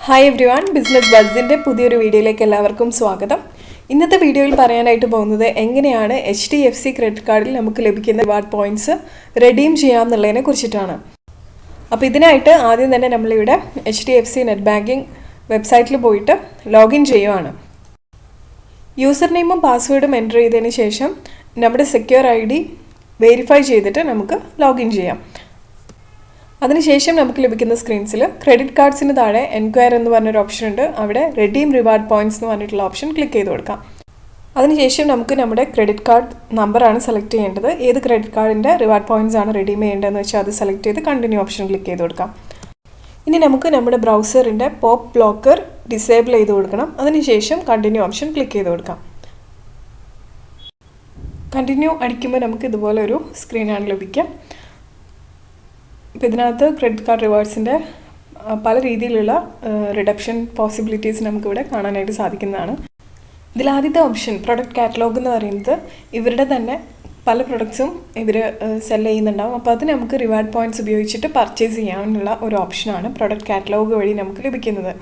Hi every one, business ബസ്സിൻ്റെ പുതിയൊരു വീഡിയോയിലേക്ക് എല്ലാവർക്കും സ്വാഗതം. ഇന്നത്തെ വീഡിയോയിൽ പറയാനായിട്ട് പോകുന്നത് എങ്ങനെയാണ് HDFC ക്രെഡിറ്റ് കാർഡിൽ നമുക്ക് ലഭിക്കുന്ന റിവാർഡ് പോയിൻറ്റ്സ് റെഡീം ചെയ്യാം എന്നുള്ളതിനെ കുറിച്ചിട്ടാണ്. അപ്പോൾ ഇതിനായിട്ട് ആദ്യം തന്നെ നമ്മളിവിടെ HDFC നെറ്റ് ബാങ്കിങ് വെബ്സൈറ്റിൽ പോയിട്ട് ലോഗിൻ ചെയ്യുവാണ്. യൂസർ നെയിമും പാസ്വേഡും എൻ്റർ ചെയ്തതിന് ശേഷം നമ്മുടെ സെക്യൂർ ID വെരിഫൈ ചെയ്തിട്ട് നമുക്ക് ലോഗിൻ ചെയ്യാം. അതിനുശേഷം നമുക്ക് ലഭിക്കുന്ന സ്ക്രീൻസിൽ ക്രെഡിറ്റ് കാർഡ്സിന് താഴെ എൻക്വയർ എന്ന് പറഞ്ഞൊരു ഓപ്ഷൻ ഉണ്ട്. അവിടെ റെഡീം റിവാർഡ് പോയിൻറ്റ്സ് എന്ന് പറഞ്ഞിട്ടുള്ള ഓപ്ഷൻ ക്ലിക്ക് ചെയ്ത് കൊടുക്കാം. അതിനുശേഷം നമുക്ക് നമ്മുടെ ക്രെഡിറ്റ് കാർഡ് നമ്പറാണ് സെലക്ട് ചെയ്യേണ്ടത്. ഏത് ക്രെഡിറ്റ് കാർഡിൻ്റെ റിവാർഡ് പോയിൻറ്റ്സ് ആണ് റെഡീം ചെയ്യേണ്ടതെന്ന് വെച്ചാൽ അത് സെലക്ട് ചെയ്ത് കണ്ടിന്യൂ ഓപ്ഷൻ ക്ലിക്ക് ചെയ്ത് കൊടുക്കാം. ഇനി നമുക്ക് നമ്മുടെ ബ്രൗസറിൻ്റെ പോപ്പ് ബ്ലോക്കർ ഡിസേബിൾ ചെയ്ത് കൊടുക്കണം. അതിനുശേഷം കണ്ടിന്യൂ ഓപ്ഷൻ ക്ലിക്ക് ചെയ്ത് കൊടുക്കാം. കണ്ടിന്യൂ അടിക്കുമ്പോൾ നമുക്ക് ഇതുപോലെ ഒരു സ്ക്രീനാണ് ലഭിക്കുക. അപ്പോൾ ഇതിനകത്ത് ക്രെഡിറ്റ് കാർഡ് റിവാർഡ്സിൻ്റെ പല രീതിയിലുള്ള റിഡക്ഷൻ പോസിബിലിറ്റീസ് നമുക്കിവിടെ കാണാനായിട്ട് സാധിക്കുന്നതാണ്. ഇതിലാദ്യത്തെ ഓപ്ഷൻ പ്രൊഡക്റ്റ് കാറ്റലോഗ് എന്ന് പറയുന്നത് ഇവരുടെ തന്നെ പല പ്രൊഡക്ട്സും ഇവർ സെല് ചെയ്യുന്നുണ്ടാവും. അപ്പോൾ അത് നമുക്ക് റിവാർഡ് പോയിൻറ്റ്സ് ഉപയോഗിച്ചിട്ട് പർച്ചേസ് ചെയ്യാനുള്ള ഒരു ഓപ്ഷനാണ് പ്രൊഡക്റ്റ് കാറ്റലോഗ് വഴി നമുക്ക് ലഭിക്കുന്നത്.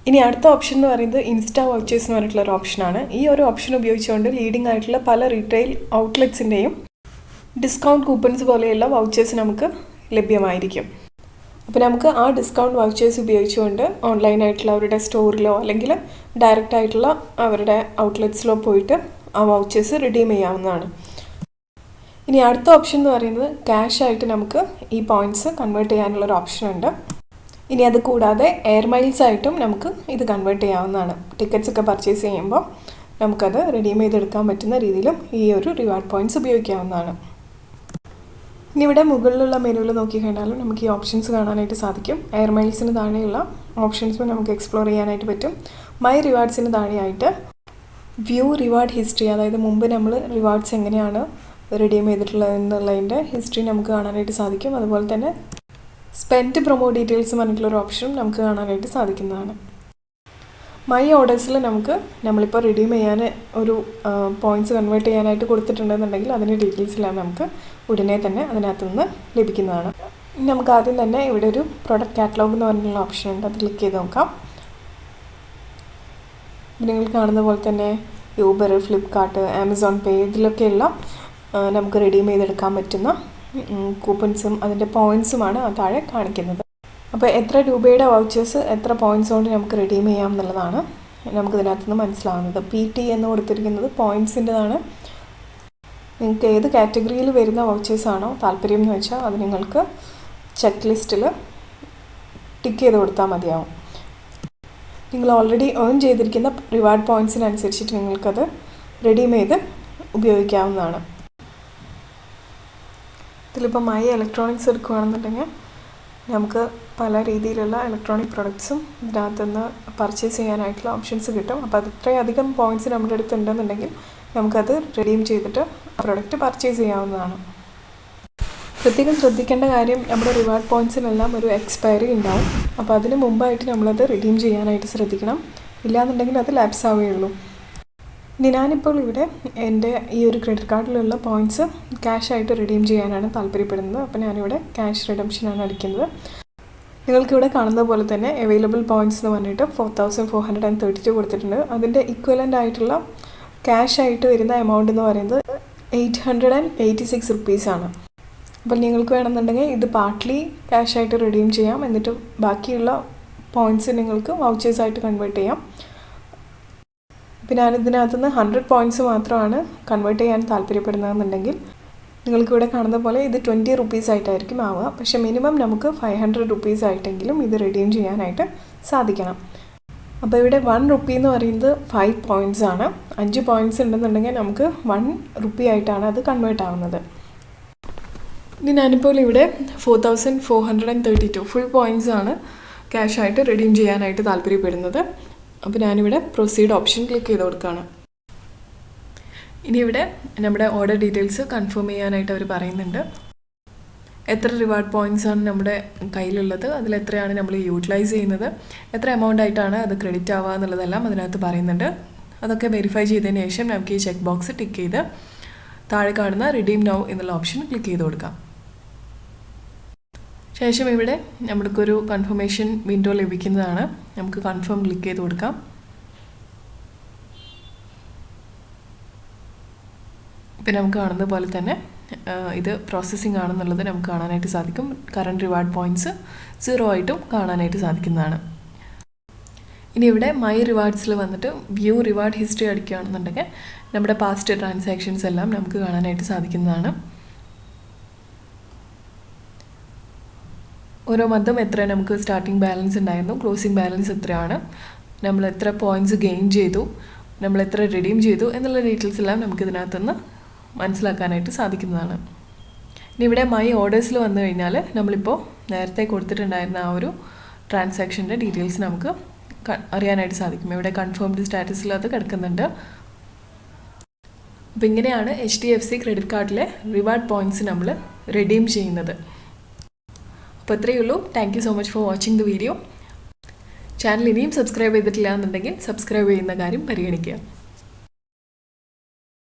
ഇനി അടുത്ത ഓപ്ഷൻ എന്ന് പറയുന്നത് ഇൻസ്റ്റാ വൗച്ചേഴ്സ് എന്ന് പറഞ്ഞിട്ടുള്ള ഒരു ഓപ്ഷനാണ്. ഈ ഒരു ഓപ്ഷൻ ഉപയോഗിച്ചുകൊണ്ട് ലീഡിംഗ് ആയിട്ടുള്ള പല റീറ്റെയിൽ ഔട്ട്ലെറ്റ്സിൻ്റെയും ഡിസ്കൗണ്ട് കൂപ്പൺസ് പോലെയുള്ള വൗച്ചേഴ്സ് നമുക്ക് ലഭ്യമായിരിക്കും. അപ്പോൾ നമുക്ക് ആ ഡിസ്കൗണ്ട് വൗച്ചേഴ്സ് ഉപയോഗിച്ചുകൊണ്ട് ഓൺലൈനായിട്ടുള്ള അവരുടെ സ്റ്റോറിലോ അല്ലെങ്കിൽ ഡയറക്റ്റ് ആയിട്ടുള്ള അവരുടെ ഔട്ട്ലെറ്റ്സിലോ പോയിട്ട് ആ വൗച്ചേഴ്സ് റിഡീം ചെയ്യാവുന്നതാണ്. ഇനി അടുത്ത ഓപ്ഷൻ എന്ന് പറയുന്നത് ക്യാഷ് ആയിട്ട് നമുക്ക് ഈ പോയിൻറ്റ്സ് കൺവേർട്ട് ചെയ്യാനുള്ളൊരു ഓപ്ഷൻ ഉണ്ട്. ഇനി അത് കൂടാതെ എയർ മൈൽസ് ആയിട്ടും നമുക്ക് ഇത് കൺവേർട്ട് ചെയ്യാവുന്നതാണ്. ടിക്കറ്റ്സ് ഒക്കെ പർച്ചേസ് ചെയ്യുമ്പോൾ നമുക്കത് റിഡീം ചെയ്തെടുക്കാൻ പറ്റുന്ന രീതിയിലും ഈ ഒരു റിവാർഡ് പോയിൻറ്റ്സ് ഉപയോഗിക്കാവുന്നതാണ്. ഇനി ഇവിടെ മുകളിലുള്ള മെനുവിൽ നോക്കിക്കഴിഞ്ഞാലും നമുക്ക് ഈ ഓപ്ഷൻസ് കാണാനായിട്ട് സാധിക്കും. എയർ മൈൽസിന് താഴെയുള്ള ഓപ്ഷൻസും നമുക്ക് എക്സ്പ്ലോർ ചെയ്യാനായിട്ട് പറ്റും. മൈ റിവാർഡ്സിന് താഴെയായിട്ട് വ്യൂ റിവാർഡ് ഹിസ്റ്ററി, അതായത് മുമ്പ് നമ്മൾ റിവാർഡ്സ് എങ്ങനെയാണ് റിഡീം ചെയ്തിട്ടുള്ളത് എന്നുള്ളതിൻ്റെ ഹിസ്റ്ററി നമുക്ക് കാണാനായിട്ട് സാധിക്കും. അതുപോലെ തന്നെ സ്പെൻഡ് പ്രൊമോ ഡീറ്റെയിൽസ് പറഞ്ഞിട്ടുള്ളൊരു ഓപ്ഷനും നമുക്ക് കാണാനായിട്ട് സാധിക്കുന്നതാണ്. മൈ ഓർഡേഴ്സിൽ നമ്മളിപ്പോൾ റിഡീം ചെയ്യാൻ ഒരു പോയിൻറ്റ്സ് കൺവേർട്ട് ചെയ്യാനായിട്ട് കൊടുത്തിട്ടുണ്ടെന്നുണ്ടെങ്കിൽ അതിൻ്റെ ഡീറ്റെയിൽസിലാണ് നമുക്ക് ഉടനെ തന്നെ അതിനകത്ത് നിന്ന് ലഭിക്കുന്നതാണ്. ഇനി നമുക്ക് ആദ്യം തന്നെ ഇവിടെ ഒരു പ്രൊഡക്റ്റ് കാറ്റലോഗ് എന്ന് പറഞ്ഞിട്ടുള്ള ഓപ്ഷൻ ഉണ്ട്. അത് ക്ലിക്ക് ചെയ്ത് നോക്കാം. നിങ്ങൾ കാണുന്ന പോലെ തന്നെ യൂബർ, ഫ്ലിപ്കാർട്ട്, ആമസോൺ പേ ഇതിലൊക്കെയുള്ള നമുക്ക് റിഡീം ചെയ്തെടുക്കാൻ പറ്റുന്ന കൂപ്പൺസും അതിൻ്റെ പോയിൻറ്റ്സുമാണ് താഴെ കാണിക്കുന്നത്. അപ്പോൾ എത്ര രൂപയുടെ വൗച്ചേഴ്സ് എത്ര പോയിൻറ്റ്സ് കൊണ്ട് നമുക്ക് റിഡീം ചെയ്യാം എന്നുള്ളതാണ് നമുക്കിതിനകത്ത് നിന്ന് മനസ്സിലാവുന്നത്. PT എന്ന് കൊടുത്തിരിക്കുന്നത് പോയിൻറ്റ്സിൻ്റെതാണ്. നിങ്ങൾക്ക് ഏത് കാറ്റഗറിയിൽ വരുന്ന വൗച്ചേഴ്സാണോ താല്പര്യം എന്ന് വെച്ചാൽ അത് നിങ്ങൾക്ക് ചെക്ക് ലിസ്റ്റിൽ ടിക്ക് ചെയ്ത് കൊടുത്താൽ മതിയാവും. നിങ്ങൾ ഓൾറെഡി ഏൺ ചെയ്തിരിക്കുന്ന റിവാർഡ് പോയിൻറ്റ്സിനനുസരിച്ചിട്ട് നിങ്ങൾക്കത് റിഡീം ചെയ്ത് ഉപയോഗിക്കാവുന്നതാണ്. ഇതിലിപ്പോൾ മൈ ഇലക്ട്രോണിക്സ് എടുക്കുകയാണെന്നുണ്ടെങ്കിൽ നമുക്ക് പല രീതിയിലുള്ള ഇലക്ട്രോണിക് പ്രൊഡക്ട്സും ഇതിനകത്തുനിന്ന് പർച്ചേസ് ചെയ്യാനായിട്ടുള്ള ഓപ്ഷൻസ് കിട്ടും. അപ്പോൾ അത് ഇത്രയധികം പോയിൻറ്റ്സ് നമ്മുടെ അടുത്ത് ഉണ്ടെന്നുണ്ടെങ്കിൽ നമുക്കത് റിഡീം ചെയ്തിട്ട് പ്രൊഡക്റ്റ് പർച്ചേസ് ചെയ്യാവുന്നതാണ്. പ്രത്യേകം ശ്രദ്ധിക്കേണ്ട കാര്യം, നമ്മുടെ റിവാർഡ് പോയിൻറ്റ്സിനെല്ലാം ഒരു എക്സ്പയറി ഉണ്ടാവും. അപ്പോൾ അതിന് മുമ്പായിട്ട് നമ്മളത് റിഡീം ചെയ്യാനായിട്ട് ശ്രദ്ധിക്കണം. ഇല്ലാന്നുണ്ടെങ്കിൽ അത് ലാപ്സ് ആവുകയുള്ളൂ. ഇനി ഞാനിപ്പോൾ ഇവിടെ എൻ്റെ ഈ ഒരു ക്രെഡിറ്റ് കാർഡിലുള്ള പോയിൻറ്റ്സ് ക്യാഷായിട്ട് റിഡീം ചെയ്യാനാണ് താല്പര്യപ്പെടുന്നത്. അപ്പോൾ ഞാനിവിടെ ക്യാഷ് റിഡംഷനാണ് അടിക്കുന്നത്. നിങ്ങൾക്കിവിടെ കാണുന്ന പോലെ തന്നെ അവൈലബിൾ പോയിൻറ്റ്സ് എന്ന് പറഞ്ഞിട്ട് 4432 കൊടുത്തിട്ടുണ്ട്. അതിൻ്റെ ഇക്വലൻ്റ് ആയിട്ടുള്ള ക്യാഷ് ആയിട്ട് വരുന്ന എമൗണ്ട് എന്ന് പറയുന്നത് 886 റുപ്പീസാണ്. അപ്പോൾ നിങ്ങൾക്ക് വേണമെന്നുണ്ടെങ്കിൽ ഇത് പാർട്ട്ലി ക്യാഷായിട്ട് റിഡീം ചെയ്യാം. എന്നിട്ട് ബാക്കിയുള്ള പോയിൻറ്റ്സ് നിങ്ങൾക്ക് വൗച്ചേഴ്സായിട്ട് കൺവേർട്ട് ചെയ്യാം. ഇപ്പോൾ ഞാനിതിനകത്തുനിന്ന് 100 പോയിൻറ്റ്സ് മാത്രമാണ് കൺവേർട്ട് ചെയ്യാൻ താല്പര്യപ്പെടുന്നതെന്നുണ്ടെങ്കിൽ നിങ്ങൾക്കിവിടെ കാണുന്ന പോലെ ഇത് 20 റുപ്പീസ് ആയിട്ടായിരിക്കും ആവുക. പക്ഷേ മിനിമം നമുക്ക് 500 റുപ്പീസ് ആയിട്ടെങ്കിലും ഇത് റിഡീം ചെയ്യാനായിട്ട് സാധിക്കണം. അപ്പോൾ ഇവിടെ 1 റുപ്പി എന്ന് പറയുന്നത് 5 പോയിൻറ്റ്സ് ആണ്. 5 പോയിൻറ്റ്സ് ഉണ്ടെന്നുണ്ടെങ്കിൽ നമുക്ക് 1 റുപ്പി ആയിട്ടാണ് അത് കൺവേർട്ട് ആവുന്നത്. ഇനി ഞാനിപ്പോൾ ഇവിടെ 4432 ഫുൾ പോയിൻറ്റ്സ് ആണ് ക്യാഷായിട്ട് റിഡീം ചെയ്യാനായിട്ട് താല്പര്യപ്പെടുന്നത്. അപ്പോൾ ഞാനിവിടെ പ്രൊസീഡ് ഓപ്ഷൻ ക്ലിക്ക് ചെയ്ത് കൊടുക്കുകയാണ്. ഇനി ഇവിടെ നമ്മുടെ ഓർഡർ ഡീറ്റെയിൽസ് കൺഫേം ചെയ്യാനായിട്ട് അവർ പറയുന്നുണ്ട്. എത്ര റിവാർഡ് പോയിൻറ്റ്സ് ആണ് നമ്മുടെ കയ്യിലുള്ളത്, അതിലെത്രയാണ് നമ്മൾ യൂട്ടിലൈസ് ചെയ്യുന്നത്, എത്ര എമൗണ്ട് ആയിട്ടാണ് അത് ക്രെഡിറ്റ് ആവുക എന്നുള്ളതെല്ലാം അതിനകത്ത് പറയുന്നുണ്ട്. അതൊക്കെ വെരിഫൈ ചെയ്തതിന് ശേഷം നമുക്ക് ഈ ചെക്ക് ബോക്സ് ടിക്ക് ചെയ്ത് താഴെ കാണുന്ന റിഡീം നൗ എന്നുള്ള ഓപ്ഷൻ ക്ലിക്ക് ചെയ്ത് കൊടുക്കാം. ശേഷം ഇവിടെ നമ്മൾക്കൊരു കൺഫർമേഷൻ വിൻഡോ ലഭിക്കുന്നതാണ്. നമുക്ക് കൺഫേം ക്ലിക്ക് ചെയ്ത് കൊടുക്കാം. ഇപ്പം നമുക്ക് കാണുന്ന പോലെ തന്നെ ഇത് പ്രോസസ്സിംഗ് ആണെന്നുള്ളത് നമുക്ക് കാണാനായിട്ട് സാധിക്കും. കറണ്ട് റിവാർഡ് പോയിൻറ്റ്സ് 0 ആയിട്ടും കാണാനായിട്ട് സാധിക്കുന്നതാണ്. ഇനി ഇവിടെ മൈ റിവാർഡ്സിൽ വന്നിട്ട് വ്യൂ റിവാർഡ് ഹിസ്റ്ററി അടിക്കുകയാണെന്നുണ്ടെങ്കിൽ നമ്മുടെ പാസ്റ്റ് ട്രാൻസാക്ഷൻസ് എല്ലാം നമുക്ക് കാണാനായിട്ട് സാധിക്കുന്നതാണ്. ഓരോ മന്തും എത്ര നമുക്ക് സ്റ്റാർട്ടിംഗ് ബാലൻസ് ഉണ്ടായിരുന്നു, ക്ലോസിംഗ് ബാലൻസ് എത്രയാണ്, നമ്മൾ എത്ര പോയിൻറ്റ്സ് ഗെയിൻ ചെയ്തു, നമ്മൾ എത്ര റിഡീം ചെയ്തു എന്നുള്ള ഡീറ്റെയിൽസ് എല്ലാം നമുക്ക് ഇതിനകത്തുനിന്ന് മനസ്സിലാക്കാനായിട്ട് സാധിക്കുന്നതാണ്. ഇനി ഇവിടെ മൈ ഓർഡേഴ്സിൽ വന്നു കഴിഞ്ഞാൽ നമ്മളിപ്പോൾ നേരത്തെ കൊടുത്തിട്ടുണ്ടായിരുന്ന ആ ഒരു ട്രാൻസാക്ഷൻ്റെ ഡീറ്റെയിൽസ് നമുക്ക് അറിയാനായിട്ട് സാധിക്കും. ഇവിടെ കൺഫേംഡ് സ്റ്റാറ്റസിൽ അത് കിടക്കുന്നുണ്ട്. അപ്പോൾ ഇങ്ങനെയാണ് HDFC ക്രെഡിറ്റ് കാർഡിലെ റിവാർഡ് പോയിൻറ്റ്സ് നമ്മൾ റിഡീം ചെയ്യുന്നത്. അപ്പോൾ ഇത്രയേ ഉള്ളൂ. Thank you so much for watching the video. Channel ഇനിയും സബ്സ്ക്രൈബ് ചെയ്തിട്ടില്ല എന്നുണ്ടെങ്കിൽ സബ്സ്ക്രൈബ് ചെയ്യുന്ന കാര്യം പരിഗണിക്കുക.